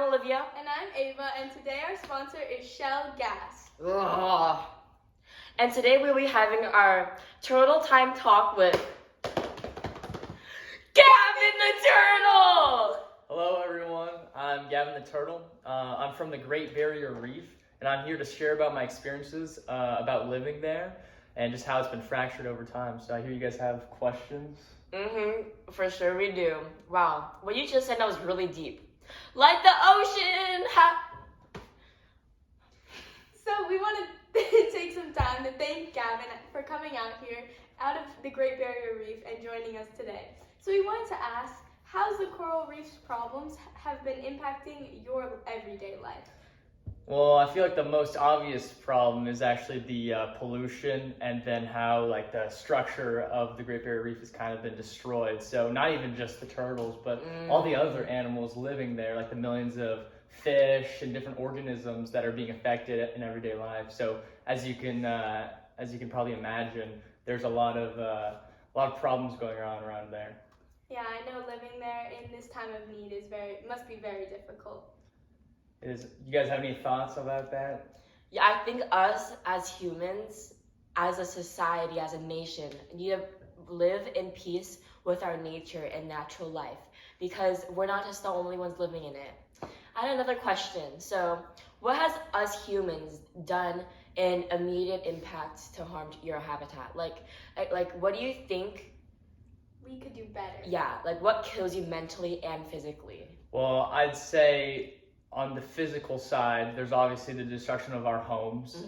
Olivia. And I'm Ava, and today our sponsor is Shell Gas. Ugh. And today we'll be having our turtle time talk with Gavin the Turtle! Hello everyone, I'm Gavin the Turtle. I'm from the Great Barrier Reef, and I'm here to share about my experiences about living there and just how it's been fractured over time. So I hear you guys have questions. For sure we do. Wow, what you just said that was really deep. Like the ocean! So we want to take some time to thank Gavin for coming out here, out of the Great Barrier Reef, and joining us today. So we wanted to ask, how's the coral reef's problems have been impacting your everyday life? Well, I feel like the most obvious problem is actually the pollution, and then how like the structure of the Great Barrier Reef has kind of been destroyed. So not even just the turtles, but all the other animals living there, like the millions of fish and different organisms that are being affected in everyday life. So as you can probably imagine, there's a lot of problems going on around there. Yeah, I know living there in this time of need must be very difficult. You guys have any thoughts about that? Yeah, I think us as humans, as a society, as a nation, need to live in peace with our nature and natural life, because we're not just the only ones living in it. I had another question. So, what has us humans done in immediate impact to harm your habitat? Like, what do you think we could do better? Yeah, like what kills you mentally and physically? Well, I'd say on the physical side, there's obviously the destruction of our homes.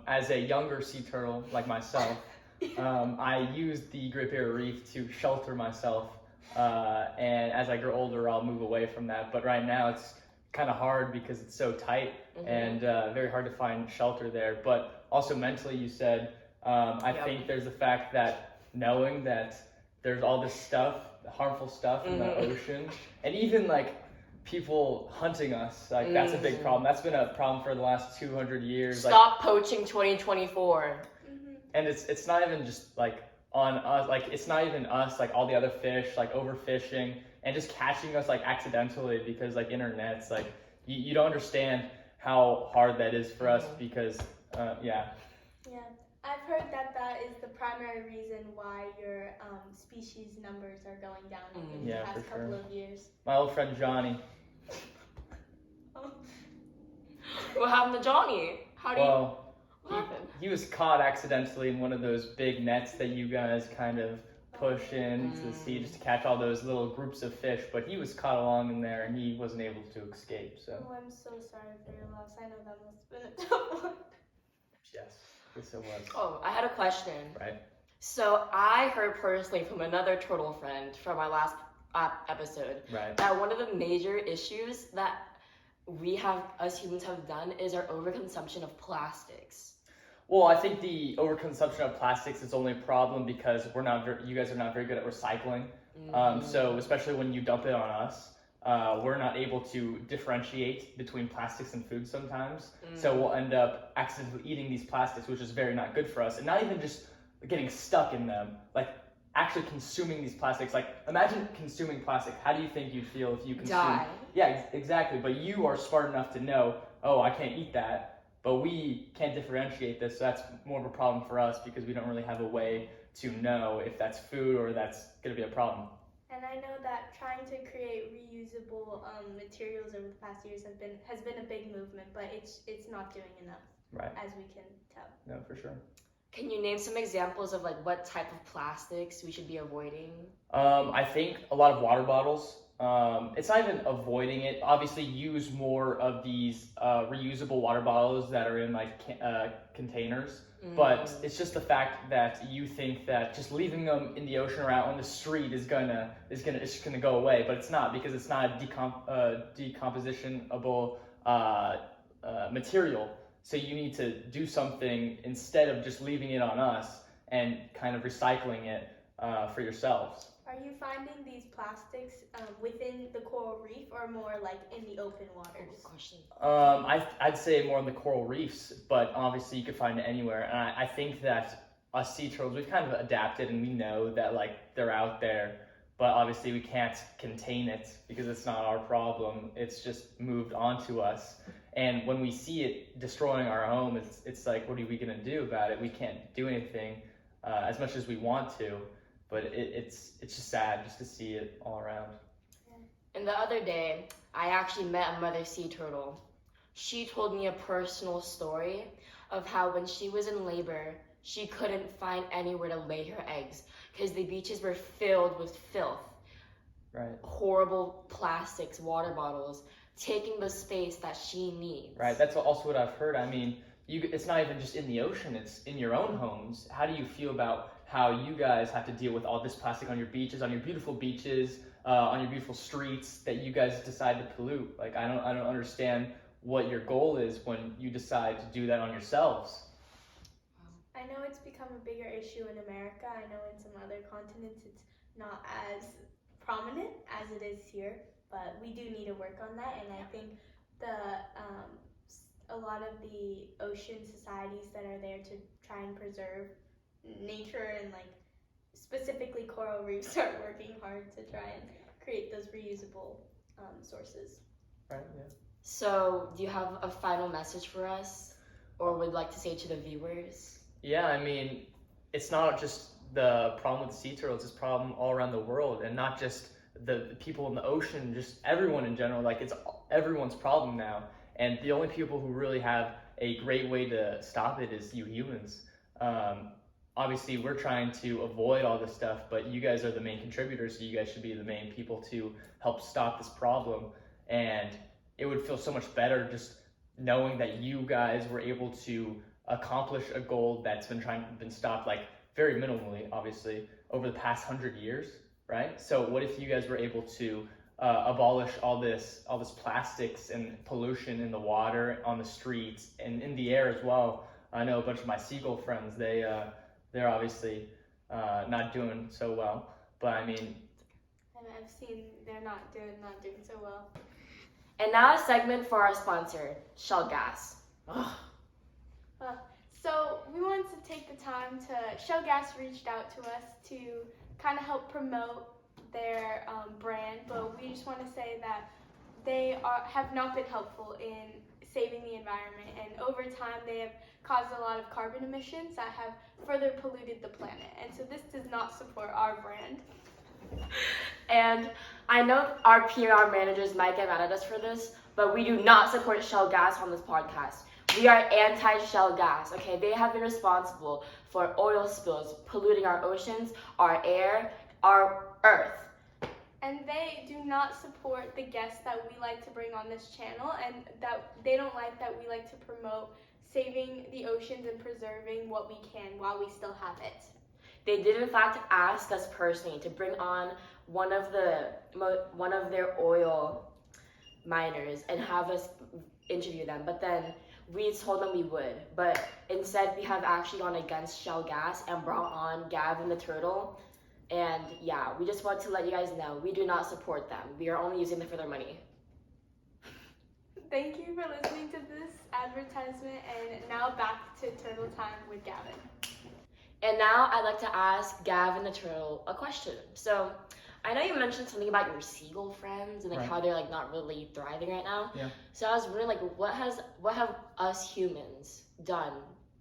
As a younger sea turtle like myself, I use the Great Barrier Reef to shelter myself. And as I grow older, I'll move away from that. But right now, it's kind of hard because it's so tight and very hard to find shelter there. But also mentally, you said, I think there's the fact that knowing that there's all this stuff, harmful stuff in the ocean, and even like people hunting us, like that's a big problem. That's been a problem for the last 200 years. Stop poaching 2024. And it's not even just like on us, like it's not even us, like all the other fish, like overfishing and just catching us like accidentally, because like internet's like you don't understand how hard that is for us, because yeah, I've heard that is the primary reason why your species numbers are going down in the past couple of years. My old friend Johnny. What happened to Johnny? What happened? He was caught accidentally in one of those big nets that you guys kind of push into the sea just to catch all those little groups of fish, but he was caught along in there and he wasn't able to escape. So. Oh, I'm so sorry for your loss. I know that must have been a tough one. Yes, yes it was. Oh, I had a question. Right. So I heard personally from another turtle friend from my last episode that one of the major issues that us humans have done is our overconsumption of plastics. Well, I think the overconsumption of plastics is only a problem because you guys are not very good at recycling. So especially when you dump it on us, we're not able to differentiate between plastics and food sometimes. So we'll end up accidentally eating these plastics, which is very not good for us. And not even just getting stuck in them, like actually consuming these plastics. Like imagine consuming plastic. How do you think you'd feel if you consumed? Die. Yeah, exactly. But you are smart enough to know, oh, I can't eat that. But we can't differentiate this, so that's more of a problem for us because we don't really have a way to know if that's food or that's going to be a problem. And I know that trying to create reusable materials over the past years has been a big movement, but it's not doing enough, as we can tell. No, for sure. Can you name some examples of like what type of plastics we should be avoiding? I think a lot of water bottles. It's not even avoiding it. Obviously, use more of these reusable water bottles that are in like containers. But it's just the fact that you think that just leaving them in the ocean or out on the street is gonna go away, but it's not, because it's not a decompositionable material. So you need to do something instead of just leaving it on us and kind of recycling it for yourselves. Are you finding these plastics within the coral reef or more like in the open waters? Good question. I'd say more in the coral reefs, but obviously you could find it anywhere. And I think that us sea turtles, we've kind of adapted, and we know that like they're out there but obviously we can't contain it because it's not our problem. It's just moved onto us. And when we see it destroying our home, it's like, what are we going to do about it? We can't do anything as much as we want to, but it's just sad just to see it all around. And the other day, I actually met a mother sea turtle. She told me a personal story of how when she was in labor, she couldn't find anywhere to lay her eggs because the beaches were filled with filth. Right. Horrible plastics, water bottles, taking the space that she needs. Right, that's also what I've heard. I mean, it's not even just in the ocean, it's in your own homes. How do you feel about how you guys have to deal with all this plastic on your beaches, on your beautiful beaches, on your beautiful streets that you guys decide to pollute? Like, I don't understand what your goal is when you decide to do that on yourselves. I know it's become a bigger issue in America. I know in some other continents it's not as prominent as it is here, but we do need to work on that. And I think a lot of the ocean societies that are there to try and preserve nature and like specifically coral reefs are working hard to try and create those reusable sources. Right, yeah. So, do you have a final message for us, or would like to say to the viewers? Yeah, I mean, it's not just the problem with sea turtles, it's a problem all around the world, and not just the people in the ocean, just everyone in general. Like, it's everyone's problem now, and the only people who really have a great way to stop it is you humans. Obviously, we're trying to avoid all this stuff, but you guys are the main contributors, so you guys should be the main people to help stop this problem. And it would feel so much better just knowing that you guys were able to accomplish a goal that's been stopped, like very minimally, obviously, over the past 100 years, right? So what if you guys were able to abolish all this plastics and pollution in the water, on the streets, and in the air as well? I know a bunch of my seagull friends, they're obviously not doing so well, but I mean, And I've seen they're not doing so well. And now a segment for our sponsor, Shell Gas. So we wanted to take the time to, Shell Gas reached out to us to kind of help promote their brand, but we just want to say that they have not been helpful in saving the environment, and over time they have caused a lot of carbon emissions that have further polluted the planet, and so this does not support our brand. And I know our PR managers might get mad at us for this, but we do not support Shell Gas on this podcast. We are anti-Shell Gas, okay? They have been responsible for oil spills, polluting our oceans, our air, our earth. And they do not support the guests that we like to bring on this channel, and that they don't like that we like to promote saving the oceans and preserving what we can while we still have it. They did in fact ask us personally to bring on one of their oil miners and have us interview them, but then we told them we would, but instead we have actually gone against Shell Gas and brought on Gavin the Turtle. And yeah, we just want to let you guys know we do not support them. We are only using them for their money. Thank you for listening to this advertisement, and now back to Turtle Time with Gavin. And now I'd like to ask Gavin the Turtle a question. So I know you mentioned something about your seagull friends and like Right. how they're like not really thriving right now. Yeah. So I was wondering like what have us humans done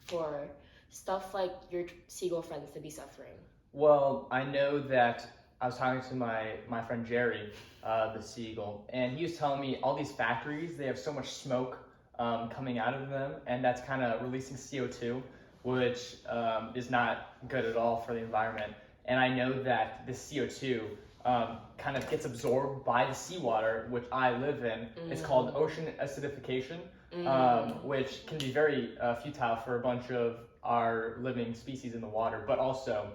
for stuff like your seagull friends to be suffering? Well, I know that I was talking to my friend Jerry, the seagull, and he was telling me all these factories, they have so much smoke coming out of them, and that's kind of releasing CO2, which is not good at all for the environment. And I know that the CO2 kind of gets absorbed by the seawater, which I live in. It's called ocean acidification, which can be very futile for a bunch of our living species in the water, but also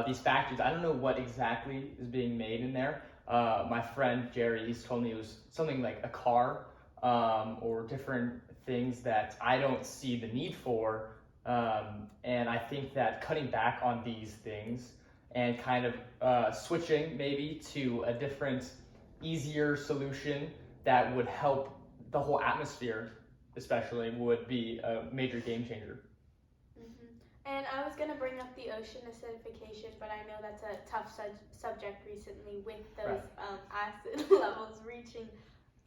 these factories, I don't know what exactly is being made in there. My friend Jerry, he's told me it was something like a car or different things that I don't see the need for. And I think that cutting back on these things and kind of switching maybe to a different, easier solution that would help the whole atmosphere, especially, would be a major game changer. And I was going to bring up the ocean acidification, but I know that's a tough subject recently with those acid levels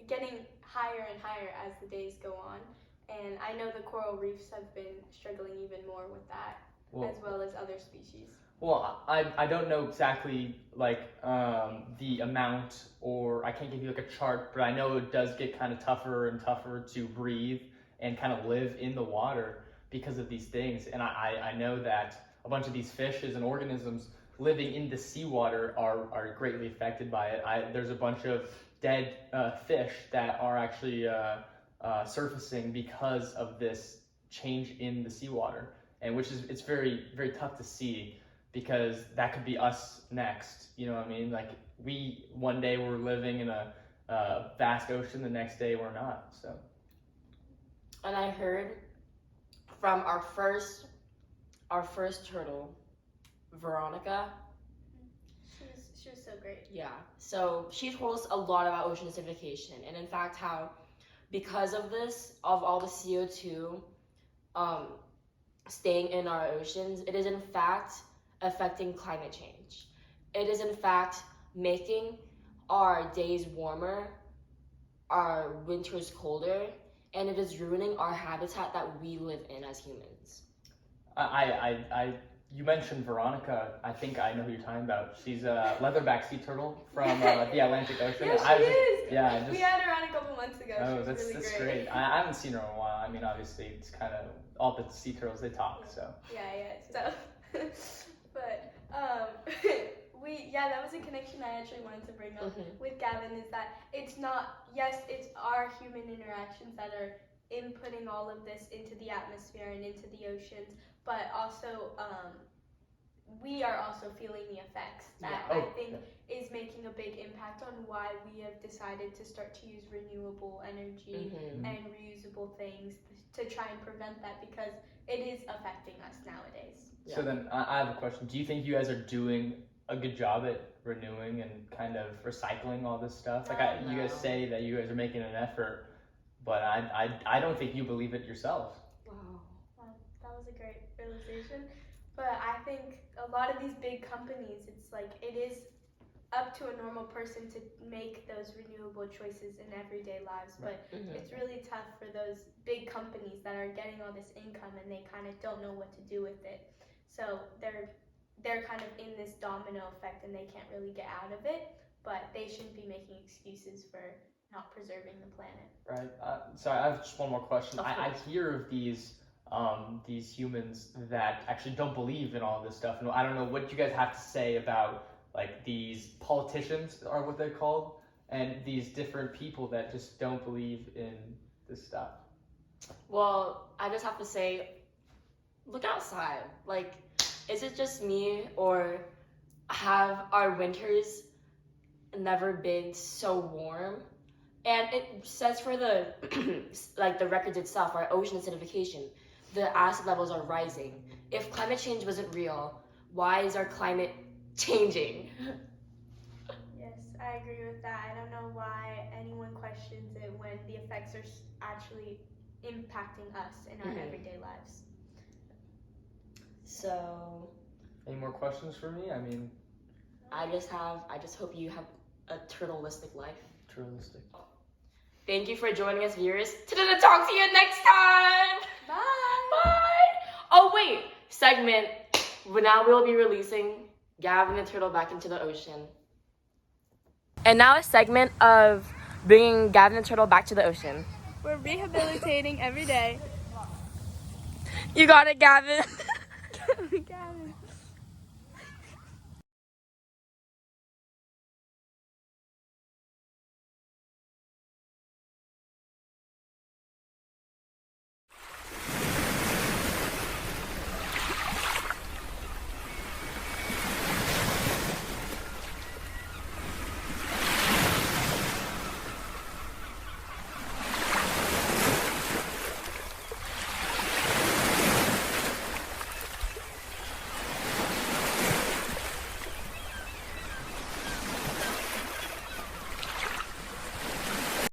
getting higher and higher as the days go on. And I know the coral reefs have been struggling even more with that, as well as other species. Well, I don't know exactly the amount, or I can't give you like a chart, but I know it does get kind of tougher and tougher to breathe and kind of live in the water because of these things. And I know that a bunch of these fishes and organisms living in the seawater are greatly affected by it. There's a bunch of dead fish that are actually surfacing because of this change in the seawater, and it's very, very tough to see, because that could be us next. You know what I mean? Like, one day we're living in a vast ocean, the next day we're not. So. And I heard from our first turtle, Veronica. She was so great. Yeah. So she told us a lot about ocean acidification, and in fact how, because of this, of all the CO2 staying in our oceans, it is in fact affecting climate change. It is in fact making our days warmer, our winters colder, and it is ruining our habitat that we live in as humans. You mentioned Veronica. I think I know who you're talking about. She's a leatherback sea turtle from the Atlantic Ocean. Yeah, she is. Yeah, we had her on a couple months ago. Oh, she was that's really great. I haven't seen her in a while. I mean, obviously, it's kind of all the sea turtles, they talk. So. Yeah. So, but that was a connection I actually wanted to bring up with Gavin, is that it's our human interactions that are inputting all of this into the atmosphere and into the oceans, but also we are also feeling the effects that I think is making a big impact on why we have decided to start to use renewable energy and reusable things to try and prevent that, because it is affecting us nowadays. Yeah. So then I have a question. Do you think you guys are doing a good job at renewing and kind of recycling all this stuff? You guys say that you guys are making an effort, but I don't think you believe it yourself. Wow, that was a great realization. But I think a lot of these big companies, it's like it is up to a normal person to make those renewable choices in everyday lives, but it's really tough for those big companies that are getting all this income and they kind of don't know what to do with it. So they're kind of in this domino effect and they can't really get out of it, but they shouldn't be making excuses for not preserving the planet. Right. Sorry, I have just one more question. I hear of these humans that actually don't believe in all this stuff, and I don't know what you guys have to say about like these politicians are what they're called, and these different people that just don't believe in this stuff. Well, I just have to say, look outside. Like, is it just me, or have our winters never been so warm? And it says for the the records itself, our ocean acidification, the acid levels are rising. If climate change wasn't real, why is our climate changing? Yes, I agree with that. I don't know why anyone questions it when the effects are actually impacting us in our everyday lives. So, any more questions for me? I mean, I just hope you have a turtleistic life. Turtleistic. Thank you for joining us, viewers. Talk to you next time. Bye. Oh wait, segment. Now we'll be releasing Gavin the turtle back into the ocean. And now a segment of bringing Gavin the turtle back to the ocean. We're rehabilitating every day. You got it, Gavin. Gavin.